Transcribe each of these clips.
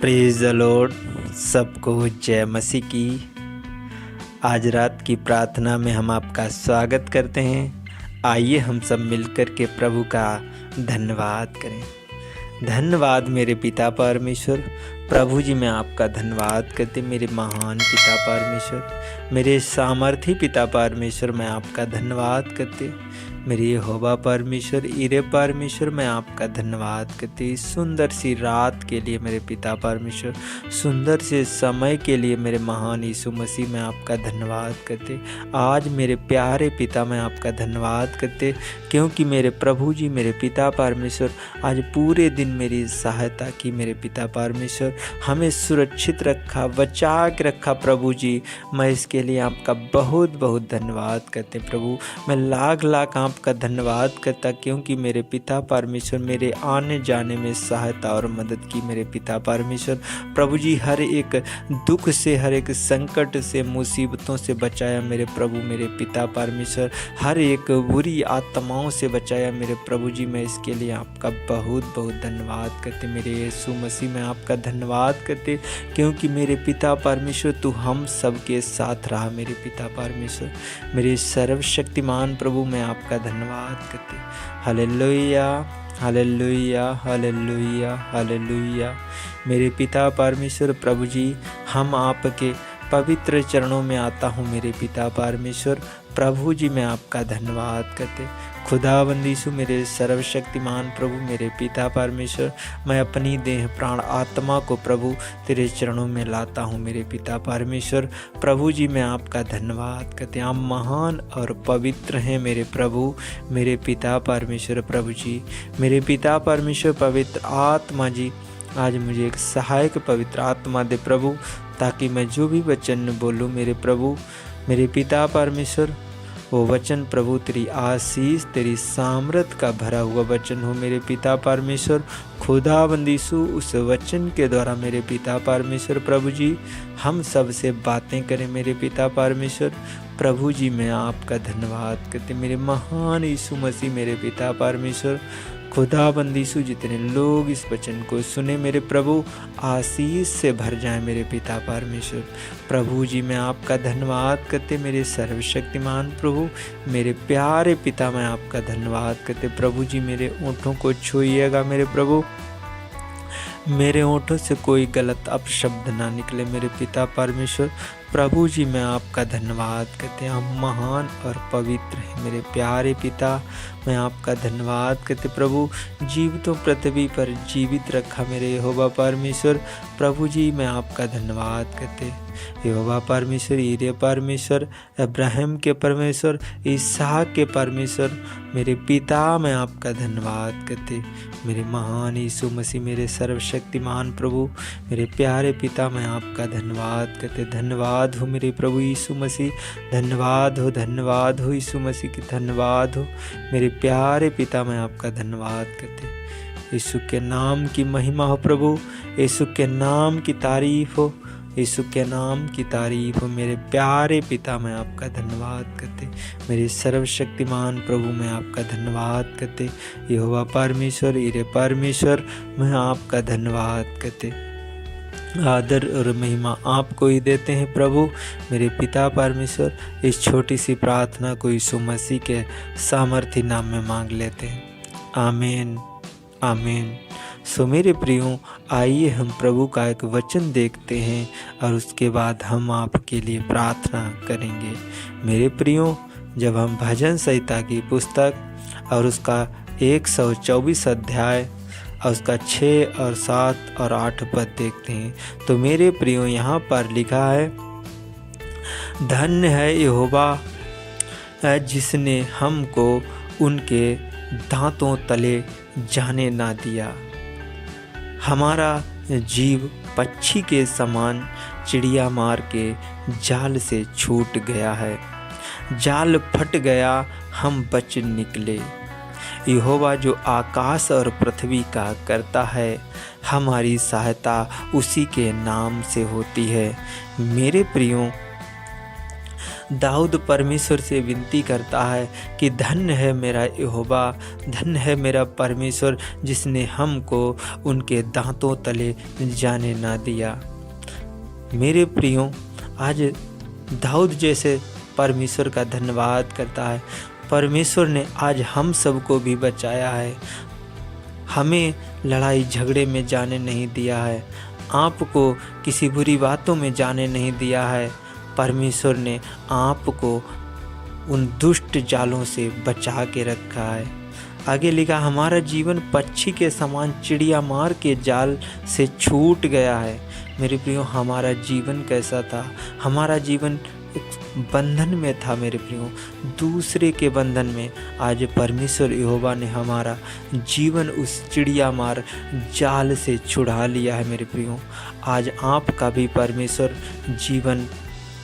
Praise the Lord. सबको जय मसीह की। आज रात की प्रार्थना में हम आपका स्वागत करते हैं। आइए हम सब मिलकर के प्रभु का धन्यवाद करें। धन्यवाद मेरे पिता परमेश्वर। प्रभु जी, मैं आपका धन्यवाद करते मेरे महान पिता परमेश्वर, मेरे सामर्थी पिता परमेश्वर, मैं आपका धन्यवाद करते मेरे यहोवा परमेश्वर, इरे परमेश्वर, मैं आपका धन्यवाद करते इस सुंदर सी रात के लिए मेरे पिता परमेश्वर, सुंदर से समय के लिए मेरे महान यीशु मसीह, मैं आपका धन्यवाद करते। आज मेरे प्यारे पिता, मैं आपका धन्यवाद करते क्योंकि मेरे प्रभु जी, मेरे पिता परमेश्वर, आज पूरे दिन मेरी सहायता की मेरे पिता परमेश्वर, हमें सुरक्षित रखा, बचा के रखा प्रभु जी। मैं इसके लिए आपका बहुत बहुत धन्यवाद करते प्रभु। मैं लाख लाख आपका धन्यवाद करता क्योंकि मेरे पिता परमेश्वर मेरे आने जाने में सहायता और मदद की मेरे पिता परमेश्वर। प्रभु जी, हर एक दुख से, हर एक संकट से, मुसीबतों से बचाया मेरे प्रभु मेरे पिता परमेश्वर, हर एक बुरी आत्माओं से बचाया मेरे प्रभु जी। मैं इसके लिए आपका बहुत बहुत धन्यवाद करते मेरे यीशु मसीह, मैं आपका धन्यवाद करते क्योंकि मेरे पिता परमेश्वर तू हम सबके साथ रहा मेरे पिता परमेश्वर, मेरे सर्वशक्तिमान प्रभु, मैं आपका धन्यवाद करते। Hallelujah hallelujah hallelujah hallelujah. मेरे पिता परमेश्वर प्रभु जी, हम आपके पवित्र चरणों में आता हूँ मेरे पिता परमेश्वर। प्रभु जी, मैं आपका धन्यवाद करते खुदावंद यीशु, मेरे सर्वशक्तिमान प्रभु, मेरे पिता परमेश्वर, मैं अपनी देह प्राण आत्मा को प्रभु तेरे चरणों में लाता हूँ मेरे पिता परमेश्वर। प्रभु जी, मैं आपका धन्यवाद करते। आप महान और पवित्र हैं मेरे प्रभु मेरे पिता परमेश्वर। प्रभु जी, मेरे पिता परमेश्वर, पवित्र आत्मा जी, आज मुझे एक सहायक पवित्र आत्मा दे प्रभु, ताकि मैं जो भी वचन बोलूँ मेरे प्रभु मेरे पिता परमेश्वर, वो वचन प्रभु तेरी आशीष, तेरी सामर्थ का भरा हुआ वचन हो मेरे पिता परमेश्वर। खुदावंद यीशु, उस वचन के द्वारा मेरे पिता परमेश्वर प्रभु जी हम सब से बातें करें मेरे पिता परमेश्वर। प्रभु जी, मैं आपका धन्यवाद करते मेरे महान यीशु मसीह मेरे पिता परमेश्वर। खुदाबंद यीशु, जितने लोग इस वचन को सुने मेरे प्रभु, आशीष से भर जाए मेरे पिता परमेश्वर। प्रभु जी, मैं आपका धन्यवाद करते मेरे सर्वशक्तिमान प्रभु, मेरे प्यारे पिता, मैं आपका धन्यवाद करते। प्रभु जी, मेरे ओंठों को छूइएगा मेरे प्रभु, मेरे ओंठों से कोई गलत अपशब्द ना निकले मेरे पिता परमेश्वर। प्रभु जी, मैं आपका धन्यवाद करते हैं। आप महान और पवित्र हैं मेरे प्यारे पिता, मैं आपका धन्यवाद करते प्रभु। जीवितों पृथ्वी पर जीवित रखा मेरे यहोवा परमेश्वर। प्रभु जी, मैं आपका धन्यवाद करते यहोवा परमेश्वर, ईरे परमेश्वर, अब्राहम के परमेश्वर, इसहाक के परमेश्वर, मेरे पिता, मैं आपका धन्यवाद करते मेरे महान यीशु मसीह, मेरे सर्वशक्तिमान प्रभु, मेरे प्यारे पिता, मैं आपका धन्यवाद करते। धन्यवाद हो मेरे प्रभु यीशु मसीह, धन्यवाद हो यीशु मसीह की, धन्यवाद हो मेरे प्यारे पिता, मैं आपका धन्यवाद करते। यीशु के नाम की महिमा हो प्रभु, यीशु के नाम की तारीफ हो, यीशु के नाम की तारीफ हो मेरे प्यारे पिता, मैं आपका धन्यवाद करते मेरे सर्वशक्तिमान प्रभु, मैं आपका धन्यवाद करते यहोवा परमेश्वर, ईरे परमेश्वर, मैं आपका धन्यवाद करते। आदर और महिमा आपको ही देते हैं प्रभु मेरे पिता परमेश्वर। इस छोटी सी प्रार्थना को यीशु मसीह के सामर्थी नाम में मांग लेते हैं, आमीन आमीन। सो मेरे प्रियो, आइए हम प्रभु का एक वचन देखते हैं और उसके बाद हम आपके लिए प्रार्थना करेंगे। मेरे प्रियो, जब हम भजन संहिता की पुस्तक और उसका 124 अध्याय और उसका 6 और 7 और 8 पद देखते हैं, तो मेरे प्रियो यहाँ पर लिखा है, धन्य है यहोवा जिसने हमको उनके दांतों तले जाने ना दिया। हमारा जीव पक्षी के समान चिड़िया मार के जाल से छूट गया है, जाल फट गया, हम बच निकले। यहोवा जो आकाश और पृथ्वी का करता है, हमारी सहायता उसी के नाम से होती है। मेरे प्रियो, दाऊद परमेश्वर से विनती करता है कि धन्य है मेरा यहोवा, धन्य है मेरा परमेश्वर जिसने हमको उनके दांतों तले जाने ना दिया। मेरे प्रियो, आज दाऊद जैसे परमेश्वर का धन्यवाद करता है। परमेश्वर ने आज हम सबको भी बचाया है, हमें लड़ाई झगड़े में जाने नहीं दिया है, आपको किसी बुरी बातों में जाने नहीं दिया है। परमेश्वर ने आपको उन दुष्ट जालों से बचा के रखा है। आगे लिखा, हमारा जीवन पक्षी के समान चिड़िया मार के जाल से छूट गया है। मेरे प्रियो, हमारा जीवन कैसा था? हमारा जीवन एक बंधन में था मेरे प्रियो, दूसरे के बंधन में। आज परमेश्वर यहोवा ने हमारा जीवन उस चिड़िया मार जाल से छुड़ा लिया है मेरे प्रियो। आज आपका भी परमेश्वर जीवन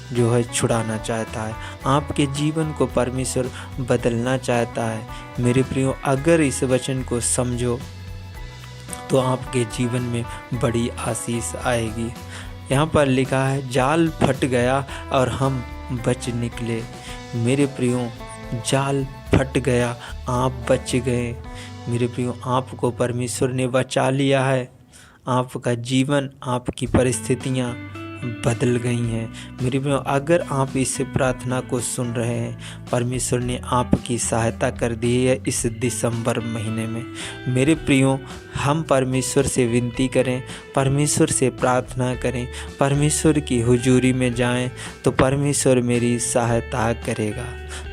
जो है छुड़ाना चाहता है, आपके जीवन को परमेश्वर बदलना चाहता है। मेरे प्रियो, अगर इस वचन को समझो तो आपके जीवन में बड़ी आशीष आएगी। यहाँ पर लिखा है, जाल फट गया और हम बच निकले। मेरे प्रियो, जाल फट गया, आप बच गए। मेरे प्रियो, आपको परमेश्वर ने बचा लिया है। आपका जीवन, आपकी परिस्थितियाँ बदल गई हैं। मेरे प्रियो, अगर आप इस प्रार्थना को सुन रहे हैं, परमेश्वर ने आपकी सहायता कर दी है इस दिसंबर महीने में। मेरे प्रियो, हम परमेश्वर से विनती करें, परमेश्वर से प्रार्थना करें, परमेश्वर की हुजूरी में जाएं तो परमेश्वर मेरी सहायता करेगा।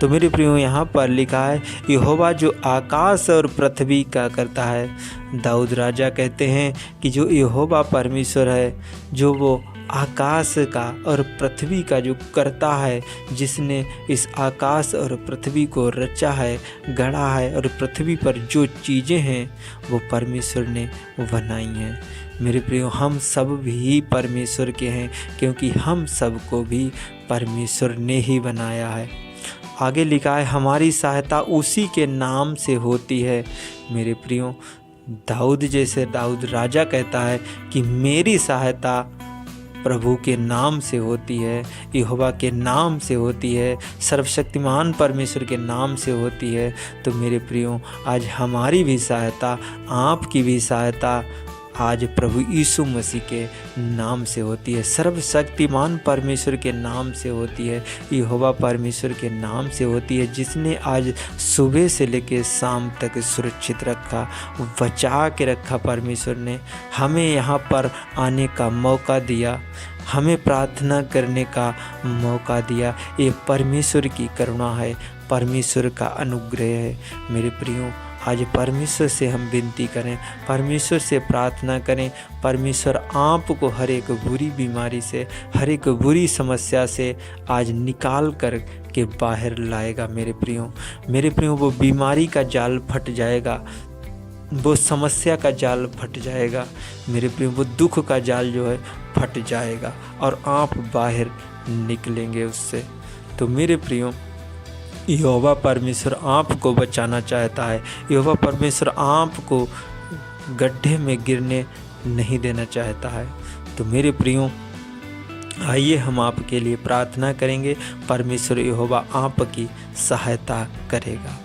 तो मेरे प्रियो, यहाँ पर लिखा है, यहोवा जो आकाश और पृथ्वी का करता है। दाऊद राजा कहते हैं कि जो यहोवा परमेश्वर है, जो वो आकाश का और पृथ्वी का जो करता है, जिसने इस आकाश और पृथ्वी को रचा है, गढ़ा है, और पृथ्वी पर जो चीज़ें हैं वो परमेश्वर ने बनाई हैं। मेरे प्रियो, हम सब भी परमेश्वर के हैं, क्योंकि हम सबको भी परमेश्वर ने ही बनाया है। आगे लिखा है, हमारी सहायता उसी के नाम से होती है। मेरे प्रियो, दाऊद राजा कहता है कि मेरी सहायता प्रभु के नाम से होती है, यहोवा के नाम से होती है, सर्वशक्तिमान परमेश्वर के नाम से होती है। तो मेरे प्रियो, आज हमारी भी सहायता, आपकी भी सहायता आज प्रभु यीशु मसीह के नाम से होती है, सर्वशक्तिमान परमेश्वर के नाम से होती है, यहोवा परमेश्वर के नाम से होती है, जिसने आज सुबह से लेकर शाम तक सुरक्षित रखा, बचा के रखा। परमेश्वर ने हमें यहाँ पर आने का मौका दिया, हमें प्रार्थना करने का मौका दिया। ये परमेश्वर की करुणा है, परमेश्वर का अनुग्रह है। मेरे प्रियो, आज परमेश्वर से हम विनती करें, परमेश्वर से प्रार्थना करें। परमेश्वर आपको हर एक बुरी बीमारी से, हर एक बुरी समस्या से आज निकाल कर के बाहर लाएगा। मेरे प्रियो, वो बीमारी का जाल फट जाएगा, वो समस्या का जाल फट जाएगा। मेरे प्रियो, वो दुख का जाल जो है फट जाएगा और आप बाहर निकलेंगे उससे। तो मेरे प्रियो, यहोवा परमेश्वर आपको बचाना चाहता है, यहोवा परमेश्वर आपको गड्ढे में गिरने नहीं देना चाहता है। तो मेरे प्रियो, आइए हम आपके लिए प्रार्थना करेंगे, परमेश्वर यहोवा आपकी सहायता करेगा।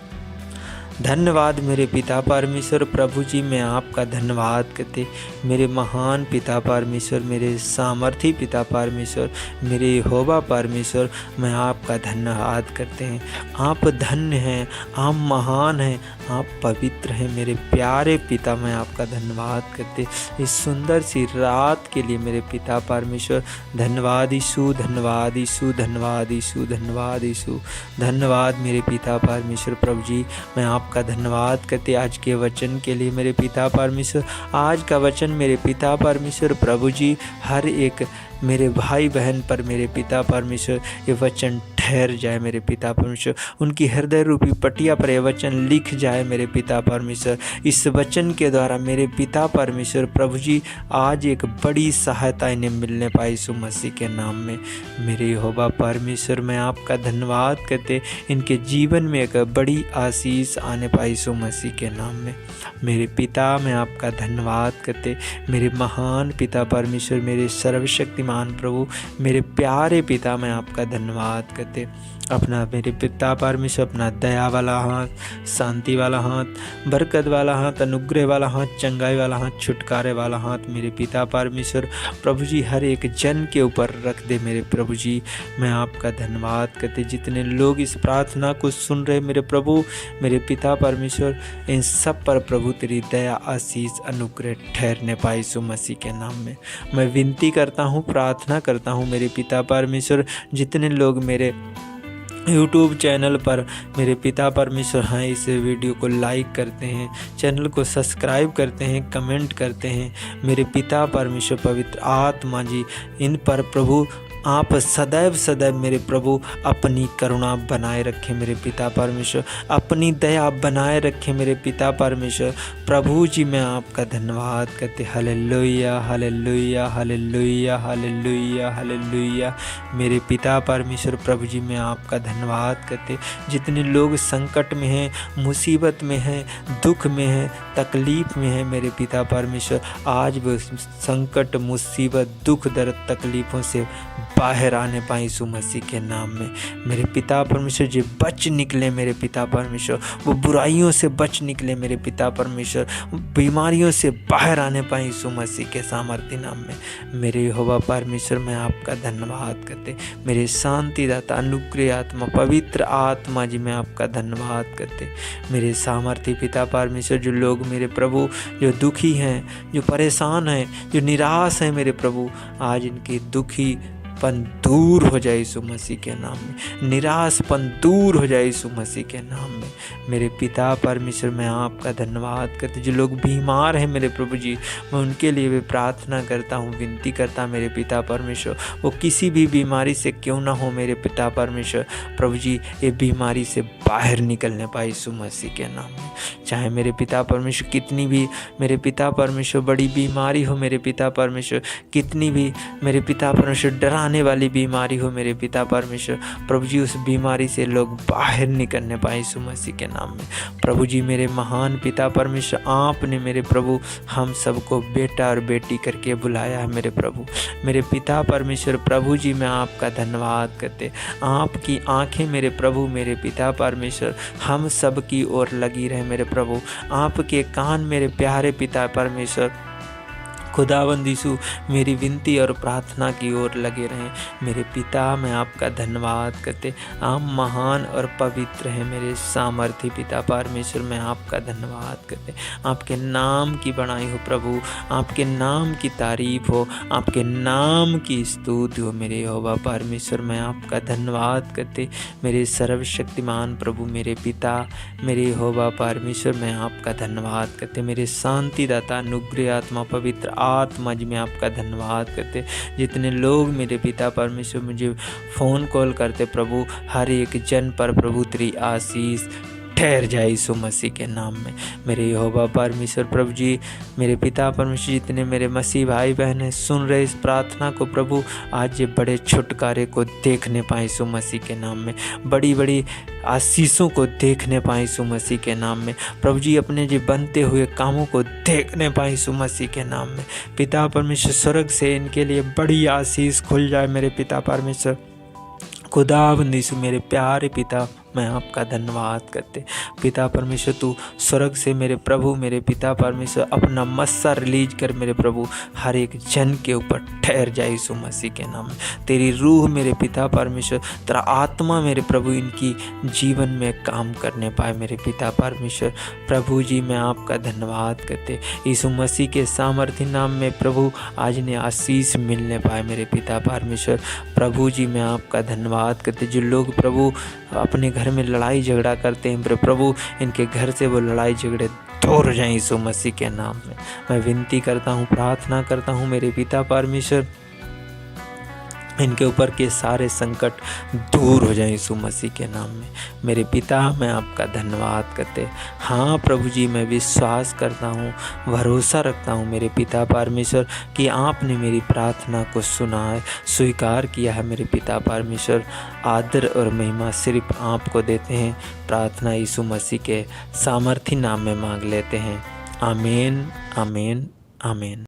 धन्यवाद मेरे पिता परमेश्वर। प्रभु जी, मैं आपका धन्यवाद करते, मेरे महान पिता परमेश्वर, मेरे सामर्थी पिता परमेश्वर, मेरे यहोवा परमेश्वर, मैं आपका धन्यवाद करते हैं। आप धन्य हैं, आप महान हैं, आप पवित्र हैं। मेरे प्यारे पिता, मैं आपका धन्यवाद करते इस सुंदर सी रात के लिए मेरे पिता परमेश्वर। धन्यवाद यीशु, धन्यवाद यीशु, धन्यवाद यीशु, धन्यवाद यीशु, धन्यवाद मेरे पिता परमेश्वर। प्रभु जी, मैं आपका धन्यवाद करते आज के वचन के लिए मेरे पिता परमेश्वर। आज का वचन मेरे पिता परमेश्वर, प्रभु जी, हर एक मेरे भाई बहन पर मेरे पिता परमेश्वर ये वचन ठहर जाए मेरे पिता परमेश्वर। उनकी हृदय रूपी पटिया पर यह वचन लिख जाए मेरे पिता परमेश्वर। इस वचन के द्वारा मेरे पिता परमेश्वर, प्रभु जी, आज एक बड़ी सहायता इन्हें मिलने पाई यीशु मसीह के नाम में। मेरे यहोवा परमेश्वर, मैं आपका धन्यवाद करते इनके जीवन में एक बड़ी आशीष आने पाई यीशु मसीह के नाम में। मेरे पिता, मैं आपका धन्यवाद करते, मेरे महान पिता परमेश्वर, मेरे सर्वशक्तिमान प्रभु, मेरे प्यारे पिता, मैं आपका धन्यवाद करते करते अपना मेरे पिता परमेश्वर अपना दया वाला हाथ, शांति वाला हाथ, बरकत वाला हाथ, अनुग्रह वाला हाथ, चंगाई वाला हाथ, छुटकारे वाला हाथ मेरे पिता परमेश्वर प्रभु जी हर एक जन के ऊपर रख दे मेरे प्रभु जी। मैं आपका धन्यवाद करते जितने लोग इस प्रार्थना को सुन रहे मेरे प्रभु मेरे पिता परमेश्वर, इन सब पर प्रभु तेरी दया आशीष अनुग्रह ठहरने पाए यीशु मसीह के नाम में। मैं विनती करता हूँ, प्रार्थना करता हूँ मेरे पिता परमेश्वर, जितने लोग मेरे यूट्यूब चैनल पर मेरे पिता परमेश्वर हैं इस वीडियो को लाइक करते हैं, चैनल को सब्सक्राइब करते हैं, कमेंट करते हैं, मेरे पिता परमेश्वर पवित्र आत्मा जी इन पर प्रभु आप सदैव सदैव मेरे प्रभु अपनी करुणा बनाए रखें मेरे पिता परमेश्वर, अपनी दया बनाए रखें मेरे पिता परमेश्वर प्रभु जी। मैं आपका धन्यवाद करते hallelujah hallelujah hallelujah hallelujah hallelujah मेरे पिता परमेश्वर प्रभु जी। मैं आपका धन्यवाद करते जितने लोग संकट में हैं, मुसीबत में हैं, दुख में हैं, तकलीफ में हैं मेरे पिता परमेश्वर, आज वो संकट मुसीबत दुख दर्द तकलीफ़ों से बाहर आने पाए यीशु मसीह के नाम में। मेरे पिता परमेश्वर जी बच निकले मेरे पिता परमेश्वर, वो बुराइयों से बच निकले मेरे पिता परमेश्वर, बीमारियों से बाहर आने पाए यीशु मसीह के सामर्थ्य नाम में। मेरे यहोवा परमेश्वर मैं आपका धन्यवाद करते, मेरे शांतिदाता अनुग्रह आत्मा पवित्र आत्मा जी मैं आपका धन्यवाद करते। मेरे सामर्थ्य पिता परमेश्वर जो लोग मेरे प्रभु जो दुखी हैं, जो परेशान हैं, जो निराश हैं मेरे प्रभु, आज इनकी दुखी पन दूर हो जाए यीशु मसीह के नाम में, निराशपन दूर हो जाए यीशु मसीह के नाम में। मेरे पिता परमेश्वर मैं आपका धन्यवाद करते, जो लोग बीमार हैं मेरे प्रभु जी मैं उनके लिए भी प्रार्थना करता हूँ, विनती करता मेरे पिता परमेश्वर, वो किसी भी बीमारी से क्यों ना हो मेरे पिता परमेश्वर प्रभु जी, ये बीमारी से बाहर निकलने पाए यीशु मसीह के नाम में। चाहे मेरे पिता परमेश्वर कितनी भी मेरे पिता परमेश्वर बड़ी बीमारी हो मेरे पिता परमेश्वर, कितनी भी मेरे पिता परमेश्वर डराने वाली बीमारी हो मेरे पिता परमेश्वर प्रभु जी, उस बीमारी से लोग बाहर निकलने पाए यीशु मसीह के नाम में। प्रभु जी मेरे महान पिता परमेश्वर, आपने मेरे प्रभु हम सबको बेटा और बेटी करके बुलाया है मेरे प्रभु मेरे पिता परमेश्वर प्रभु जी। मैं आपका धन्यवाद करते, आपकी आंखें मेरे प्रभु मेरे पिता परमेश्वर हम सब की ओर लगी रहे मेरे प्रभु, आपके कान मेरे प्यारे पिता परमेश्वर खुदावंद यीशु मेरी विनती और प्रार्थना की ओर लगे रहें मेरे पिता। मैं आपका धन्यवाद करते, आप महान और पवित्र हैं मेरे सामर्थी पिता परमेश्वर। मैं आपका धन्यवाद करते, आपके नाम की बड़ाई हो प्रभु, आपके नाम की तारीफ हो, आपके नाम की स्तुति हो मेरे यहोवा परमेश्वर। मैं आपका धन्यवाद करते मेरे सर्वशक्तिमान प्रभु मेरे पिता मेरे यहोवा परमेश्वर। मैं आपका धन्यवाद करते मेरे शांतिदाता अनुग्रह आत्मा पवित्र आत्मा जी मैं आपका धन्यवाद करते। जितने लोग मेरे पिता परमेश्वर मुझे फ़ोन कॉल करते प्रभु, हर एक जन पर प्रभु तेरी आशीष ठहर जाए यीशु मसीह के नाम में। मेरे यहोवा परमेश्वर प्रभु जी मेरे पिता परमेश्वर, जितने मेरे मसीह भाई बहन हैं सुन रहे इस प्रार्थना को प्रभु, आज ये बड़े छुटकारे को देखने पाए यीशु मसीह के नाम में, बड़ी बड़ी आशीषों को देखने पाए यीशु मसीह के नाम में प्रभु जी, अपने जो बनते हुए कामों को देखने पाए यीशु मसीह के नाम में। पिता परमेश्वर स्वर्ग से इनके लिए बड़ी आशीष खुल जाए मेरे पिता परमेश्वर। खुदावंद यीशु मेरे प्यारे पिता, मैं आपका धन्यवाद करते। पिता परमेश्वर तू स्वर्ग से मेरे प्रभु मेरे पिता परमेश्वर अपना मस्सा रिलीज कर मेरे प्रभु, हर एक जन के ऊपर ठहर जाए यीशु मसीह के नाम में। तेरी रूह मेरे पिता परमेश्वर, तेरा आत्मा मेरे प्रभु इनकी जीवन में काम करने पाए मेरे पिता परमेश्वर प्रभु जी। मैं आपका धन्यवाद करते, यीशु मसीह के सामर्थ्य नाम में प्रभु आज ने आशीष मिलने पाए मेरे पिता परमेश्वर प्रभु जी। मैं आपका धन्यवाद करते, जो लोग प्रभु अपने घर में लड़ाई झगड़ा करते हैं प्रभु, इनके घर से वो लड़ाई झगड़े दूर हो जाएं यीशु मसीह के नाम में। मैं विनती करता हूँ, प्रार्थना करता हूँ मेरे पिता परमेश्वर, इनके ऊपर के सारे संकट दूर हो जाएं यीशु मसीह के नाम में। मेरे पिता मैं आपका धन्यवाद करते। हाँ प्रभु जी, मैं विश्वास करता हूँ, भरोसा रखता हूँ मेरे पिता परमेश्वर कि आपने मेरी प्रार्थना को सुना है, स्वीकार किया है मेरे पिता परमेश्वर। आदर और महिमा सिर्फ आपको देते हैं। प्रार्थना यीशु मसीह के सामर्थी नाम में मांग लेते हैं। आमीन आमीन आमीन।